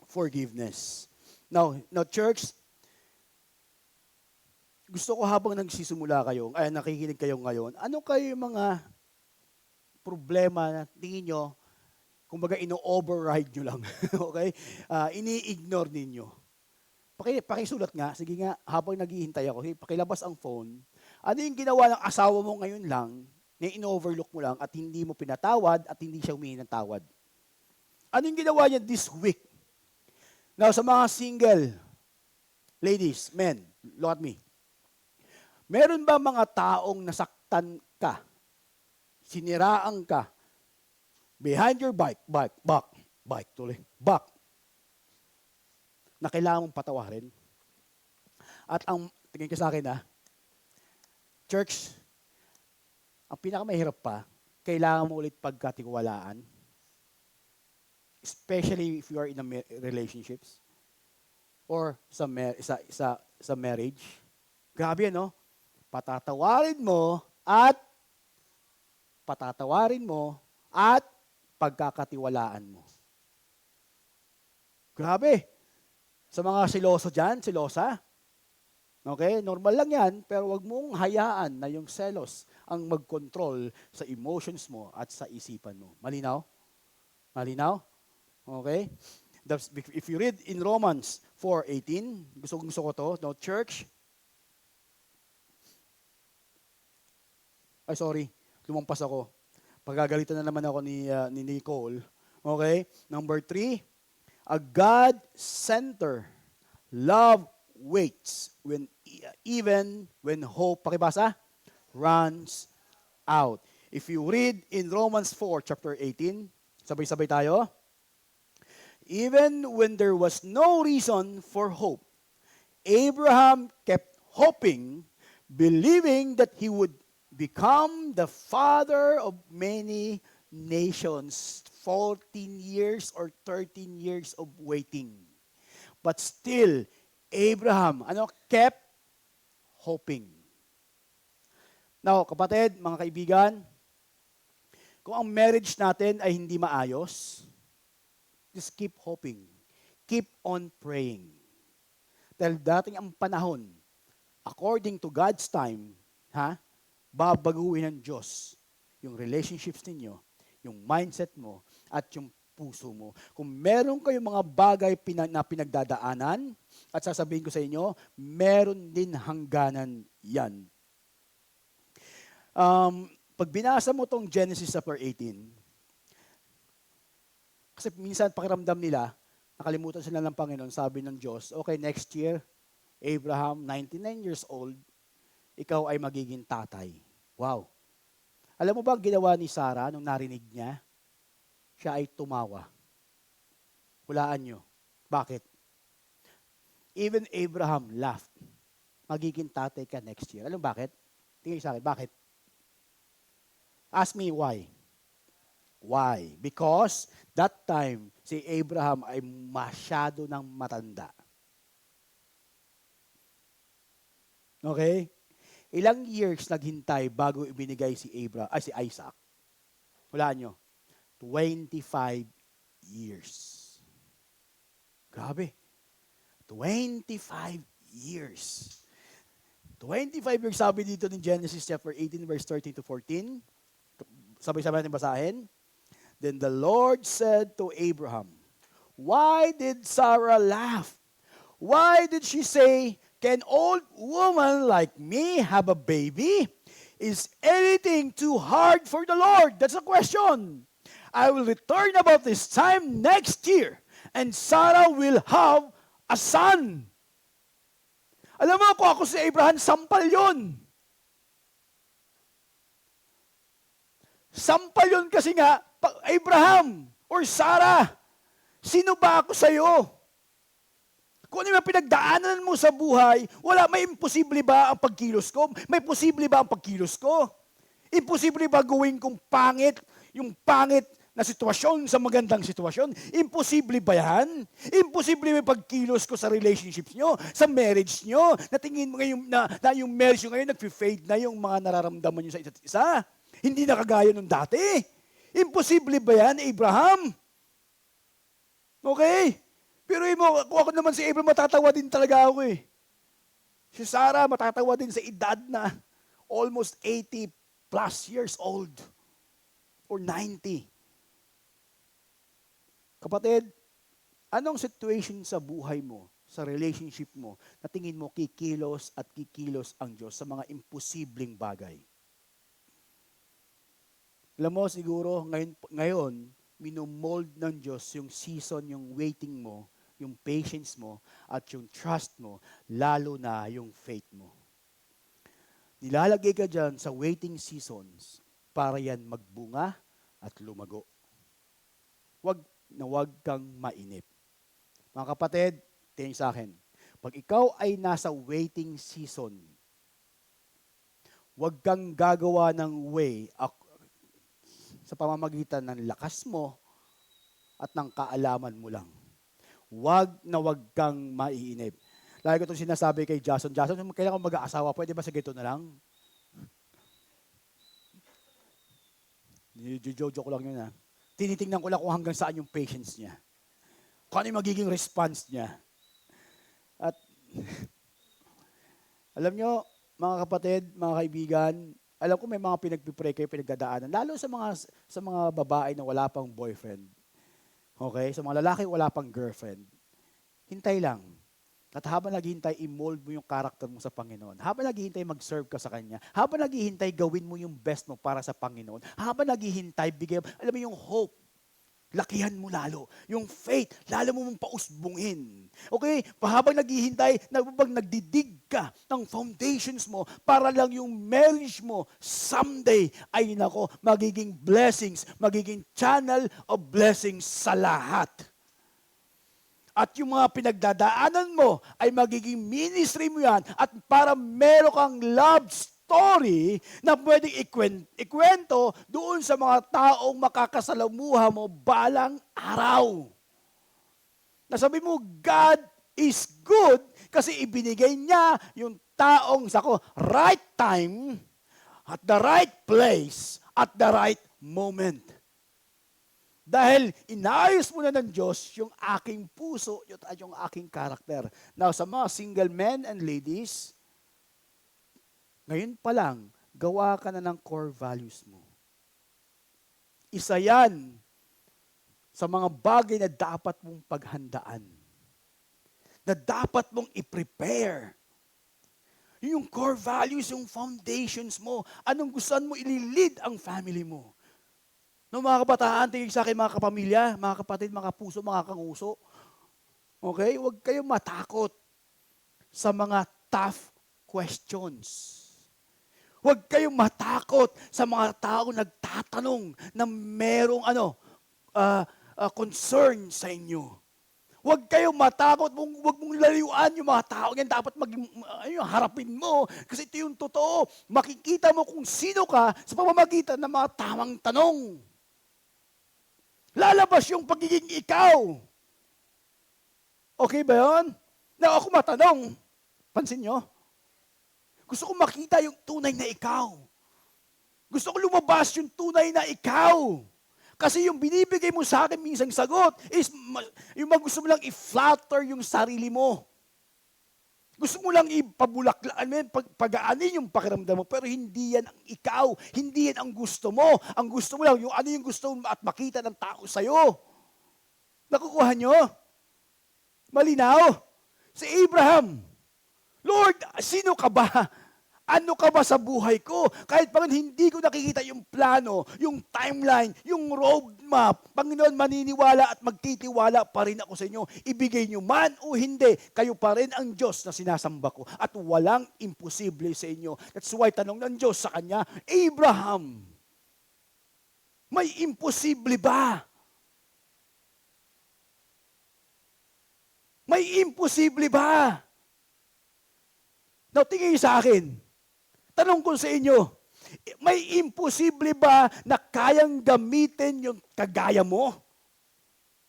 forgiveness. Now, church, gusto ko habang nagsisimula kayo, nakikinig kayo ngayon, ano kayo yung mga problema na tingin nyo, kumbaga ino-override nyo lang, okay? Ini-ignore ninyo. Pakisulat nga, sige nga, habang naghihintay ako, pakilabas ang phone, ano yung ginawa ng asawa mo ngayon lang, na in-overlook mo lang at hindi mo pinatawad at hindi siya humingi ng tawad? Ano yung ginawa niya this week? Now, sa mga single, ladies, men, look at me. Meron ba mga taong nasaktan ka, siniraan ka, behind your back, na kailangan mong patawarin? At tingin ka sa akin church, ang pinakamahirap pa, kailangan mo ulit pagkatiwalaan. Especially if you are in a relationships or sa marriage. Grabe no? Patatawarin mo at pagkakatiwalaan mo. Grabe. Sa mga siloso dyan, silosa. Okay? Normal lang yan, pero wag mong hayaan na yung selos ang mag-control sa emotions mo at sa isipan mo. Malinaw? Malinaw? Okay? If you read in Romans 4:18, gusto ko to, no, church. Ay, sorry. Lumampas ako. Pagagalitan na naman ako ni Nicole. Okay? Number 3, a God-centered, love waits even when hope, pakibasa, runs out. If you read in Romans 4, chapter 18, sabay-sabay tayo. Even when there was no reason for hope, Abraham kept hoping, believing that he would become the father of many nations. 14 years or 13 years of waiting. But still, Abraham, kept hoping. Now, kapatid, mga kaibigan, kung ang marriage natin ay hindi maayos, just keep hoping. Keep on praying. Dahil dating ang panahon, according to God's time, babaguhin ng Diyos yung relationships ninyo, yung mindset mo, at yung puso mo. Kung meron kayong mga bagay na pinagdadaanan, at sasabihin ko sa inyo, meron din hangganan yan. Pag binasa mo tong Genesis chapter 18, kasi minsan pakiramdam nila, nakalimutan sila ng Panginoon, sabi ng Diyos, okay, next year, Abraham, 99 years old, ikaw ay magiging tatay. Wow. Alam mo ba ang ginawa ni Sarah nung narinig niya? Siya ay tumawa. Hulaan nyo. Bakit? Even Abraham laughed. Magiging tatay ka next year. Alam mo bakit? Tingnan sa akin, bakit? Ask me why. Why? Because that time, si Abraham ay masyado ng matanda. Okay? Ilang years naghintay bago ibinigay si Isaac? Hulaan nyo. 25 years. Grabe. 25 years. 25 years sabi dito ni Genesis chapter 18 verse 13 to 14. Sabay-sabay natin basahin. Then the Lord said to Abraham, why did Sarah laugh? Why did she say, can old woman like me have a baby? Is anything too hard for the Lord? That's a question. I will return about this time next year, and Sarah will have a son. Alam mo, kung ako si Abraham, sampal yun. Sampal yun kasi nga, Abraham or Sarah, sino ba ako sa'yo? Kung ano yung pinagdaanan mo sa buhay, may imposible ba ang pagkilos ko? May posible ba ang pagkilos ko? Imposible ba gawin kong pangit, yung pangit na sitwasyon sa magandang sitwasyon? Imposible ba yan? Imposible ba yung pagkilos ko sa relationships nyo, sa marriage nyo? Natingin mo ngayon na yung marriage nyo ngayon, nag-fade na yung mga nararamdaman nyo sa isa't isa? Hindi na kagaya nung dati? Imposible ba yan, Abraham? Okay? Pero kung ako naman si Abraham, matatawa din talaga ako eh. Si Sarah, matatawa din sa edad na almost 80 plus years old. Or 90. Kapatid, anong situation sa buhay mo, sa relationship mo, na tingin mo kikilos at kikilos ang Diyos sa mga imposibleng bagay? Alam mo, siguro, ngayon minomold ng Diyos yung season, yung waiting mo, yung patience mo, at yung trust mo, lalo na yung faith mo. Nilalagay ka dyan sa waiting seasons para yan magbunga at lumago. Huwag kang mainip. Mga kapatid, tingin sa akin, pag ikaw ay nasa waiting season, huwag kang gagawa ng way sa pamamagitan ng lakas mo at ng kaalaman mo lang. Huwag kang maiinip. Lagi ko itong sinasabi kay Jason, kailan ko mag-aasawa? Pwede ba sa gito na lang? Jojo ko lang yun ha. Tinitingnan ko lang kung hanggang saan yung patience niya. Kung ano yung magiging response niya. At alam nyo, mga kapatid, mga kaibigan, alam ko may mga pinagpipray kayo, pinagdadaanan. Lalo sa mga babae na wala pang boyfriend. Okay? Sa mga lalaki, wala pang girlfriend. Hintay lang. At habang naghihintay, i-mold mo yung character mo sa Panginoon. Habang naghihintay, mag-serve ka sa Kanya. Habang naghihintay, gawin mo yung best mo para sa Panginoon. Habang naghihintay, alam mo yung hope. lakihan mo lalo. Yung faith, lalo mo mong pausbungin. Okay? Pahabang naghihintay, pag nagdidig ka ng foundations mo, para lang yung marriage mo, someday, ay nako, magiging blessings, magiging channel of blessings sa lahat. At yung mga pinagdadaanan mo ay magiging ministry mo yan at para meron kang love story na pwedeng ikwento doon sa mga taong makakasalamuha mo balang araw. Nasabi mo, God is good kasi ibinigay niya yung taong right time, at the right place, at the right moment. Dahil inayos mo na ng Diyos yung aking puso at yung aking karakter. Now, sa mga single men and ladies, ngayon pa lang, gawa ka na ng core values mo. Isa yan sa mga bagay na dapat mong paghandaan. Na dapat mong i-prepare. Yung core values, yung foundations mo. Anong gusto mo ililid ang family mo? No, mga kabataan, tingin sa akin mga kapamilya, mga kapatid, mga puso, mga kanguso. Okay? Huwag kayong matakot sa mga tough questions. Huwag kayong matakot sa mga taong nagtatanong na merong concern sa inyo. Huwag kayong matakot, huwag mong layuan yung mga tao yan. Dapat harapin mo. Kasi ito yung totoo. Makikita mo kung sino ka sa pamamagitan ng mga tamang tanong. Lalabas yung pagiging ikaw. Okay ba yun? Na ako matanong. Pansin nyo? Gusto ko makita yung tunay na ikaw. Gusto ko lumabas yung tunay na ikaw. Kasi yung binibigay mo sa akin minsang sagot is yung gusto mo lang i-flatter yung sarili mo. Gusto mo lang ipabulaklaan, pagaanin yung pakiramdam mo, pero hindi yan ang ikaw. Hindi yan ang gusto mo. Ang gusto mo lang, yung ano yung gusto mo at makita ng tao sa'yo. Nakukuha nyo? Malinaw? Si Abraham, Lord, sino ka ba? Ano ka ba sa buhay ko? Kahit pag hindi ko nakikita yung plano, yung timeline, yung roadmap, Panginoon, maniniwala at magtitiwala pa rin ako sa inyo. Ibigay nyo man o hindi, kayo pa rin ang Diyos na sinasamba ko. At walang imposible sa inyo. That's why tanong ng Diyos sa kanya, Abraham, may imposible ba? May imposible ba? Now, tingin sa akin. Tanong ko sa inyo, may imposible ba na kayang gamitin yung kagaya mo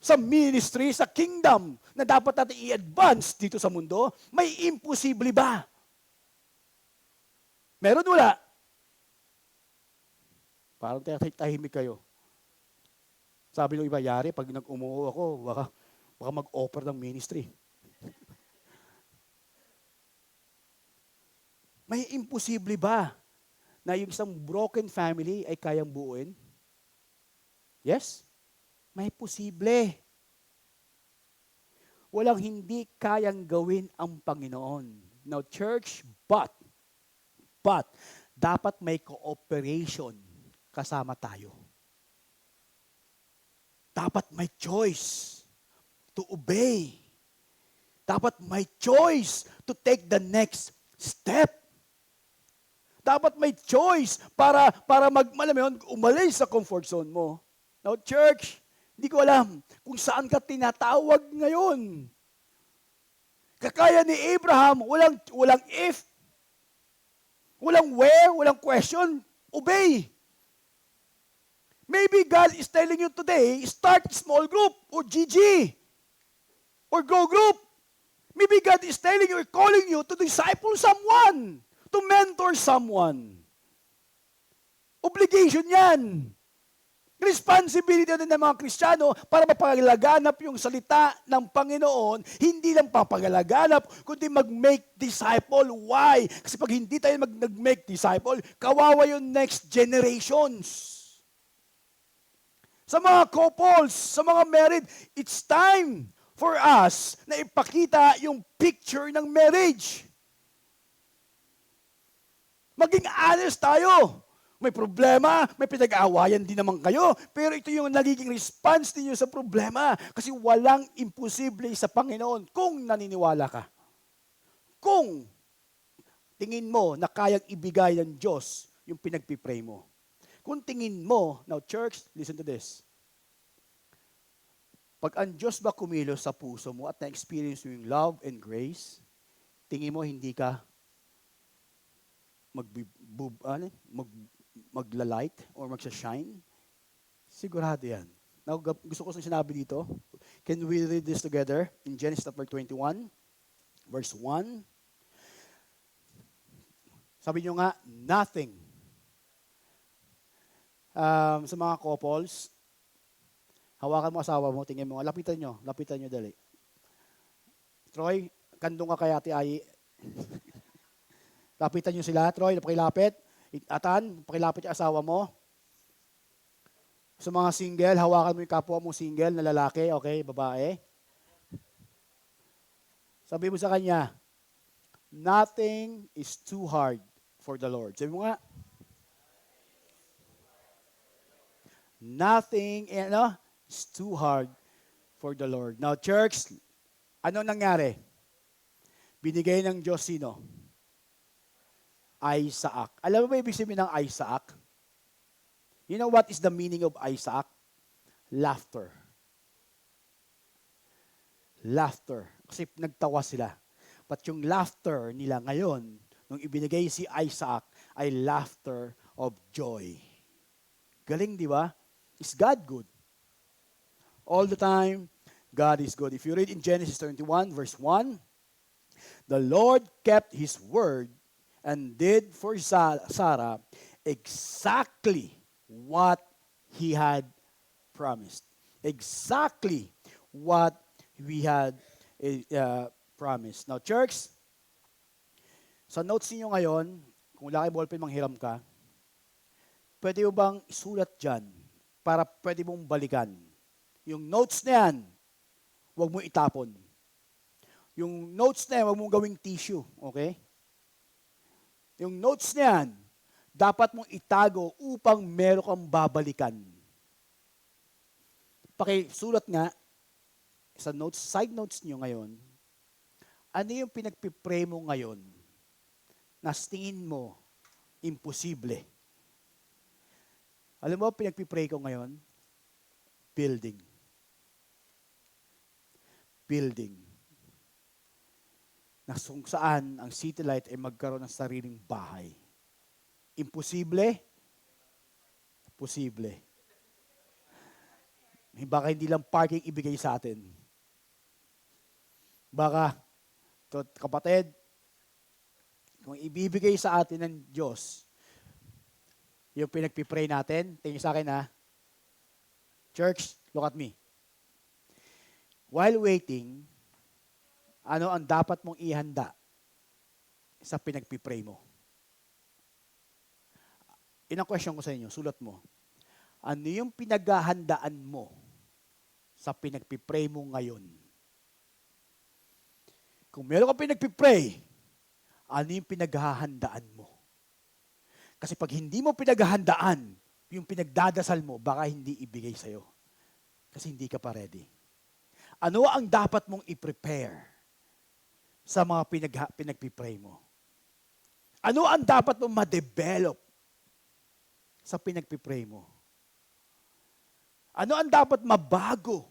sa ministry, sa kingdom na dapat natin i-advance dito sa mundo? May imposible ba? Meron wala? Parang tahimik kayo. Sabi ng iba, yari, pag nag-umuho ako, baka mag-offer ng ministry. May imposible ba na yung isang broken family ay kayang buuin? Yes? May posible. Walang hindi kayang gawin ang Panginoon. Now, church, but, dapat may cooperation kasama tayo. Dapat may choice to obey. Dapat may choice to take the next step. Dapat may choice para umalis sa comfort zone mo. Now, church, hindi ko alam kung saan ka tinatawag ngayon. Kakaya ni Abraham, walang if, walang where, walang question, obey. Maybe God is telling you today, start small group or GG or grow group. Maybe God is telling you or calling you to disciple someone. To mentor someone. Obligation yan. Responsibility din ng mga Kristiyano para mapagalaganap yung salita ng Panginoon, hindi lang papagalaganap, kundi mag-make disciple. Why? Kasi pag hindi tayo mag-make disciple, kawawa yung next generations. Sa mga couples, sa mga married, it's time for us na ipakita yung picture ng marriage. Maging honest tayo. May problema, may pinag-aawayan din naman kayo. Pero ito yung nagiging response ninyo sa problema. Kasi walang imposible sa Panginoon kung naniniwala ka. Kung tingin mo na kayang ibigay ng Diyos yung pinagpipray mo. Kung tingin mo, now church, listen to this. Pag ang Diyos ba kumilos sa puso mo at na-experience mo yung love and grace, tingin mo hindi ka magla-light or magsa-shine? Sigurado yan. Now, gusto ko sinabi dito. Can we read this together? In Genesis chapter 21, verse 1. Sabi nyo nga, nothing. Sa mga couples, hawakan mo asawa mo, tingin mo, lapitan nyo dali. Troy, kandong ka kay Ate Ai. Lapitan nyo sila, Troy, pakilapit. Atan, pakilapit yung asawa mo. Sa mga single, hawakan mo yung kapwa mo single na lalaki, okay, babae. Sabi mo sa kanya, nothing is too hard for the Lord. Sabi mo nga, nothing is too hard for the Lord. Now, church, ano nangyari? Binigay ng Diyos sino? Isaac. Alam mo ba ibig sabihin ng Isaac? You know what is the meaning of Isaac? Laughter. Laughter. Kasi nagtawa sila. But yung laughter nila ngayon, nung ibinigay si Isaac, ay laughter of joy. Galing, di ba? Is God good? All the time, God is good. If you read in Genesis 21, verse 1, the Lord kept His word and did for Sarah exactly what He had promised. Exactly what we had promised. Now, church, sa notes niyo ngayon, kung wala kayo ballpen, manghiram ka, pwede mo bang isulat dyan para pwede mong balikan? Yung notes na yan, huwag mo itapon. Yung notes na yan, huwag mong gawing tissue, okay? Yung notes na yan, dapat mong itago upang meron kang babalikan. Pakisulat nga sa notes, side notes niyo ngayon, ano yung pinagpipray mo ngayon na tingin mo imposible? Alam mo, pinagpipray ko ngayon, building. Building. Na kung saan ang City Light ay magkaroon ng sariling bahay. Imposible? Posible. Baka hindi lang parking ibigay sa atin. Baka, kapatid, kung ibibigay sa atin ng Diyos, yung pinagpipray natin, tingin sa akin ha, church, look at me. While waiting, ano ang dapat mong ihanda sa pinagpipray mo? Yun ang question ko sa inyo, sulat mo. Ano yung pinaghahandaan mo sa pinagpipray mo ngayon? Kung meron kang pinagpipray, ano yung pinaghahandaan mo? Kasi pag hindi mo pinaghahandaan, yung pinagdadasal mo, baka hindi ibigay sa'yo. Kasi hindi ka pa ready. Ano ang dapat mong i-prepare sa mga pinagpipray mo? Ano ang dapat mong ma-develop sa pinagpipray mo? Ano ang dapat mabago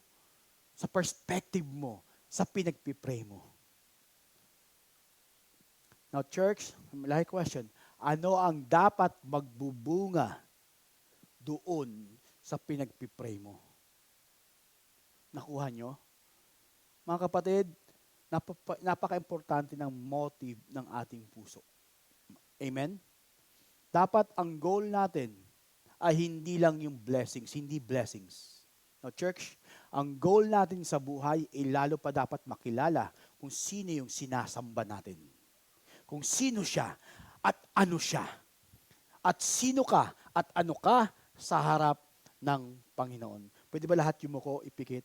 sa perspective mo sa pinagpipray mo? Now, church, malaking question. Ano ang dapat magbubunga doon sa pinagpipray mo? Nakuha nyo? Mga kapatid, napaka-importante ng motive ng ating puso. Amen? Dapat ang goal natin ay hindi lang yung blessings, hindi blessings. Now, church, ang goal natin sa buhay ay lalo pa dapat makilala kung sino yung sinasamba natin. Kung sino siya at ano siya. At sino ka at ano ka sa harap ng Panginoon. Pwede ba lahat yung muko ipikit?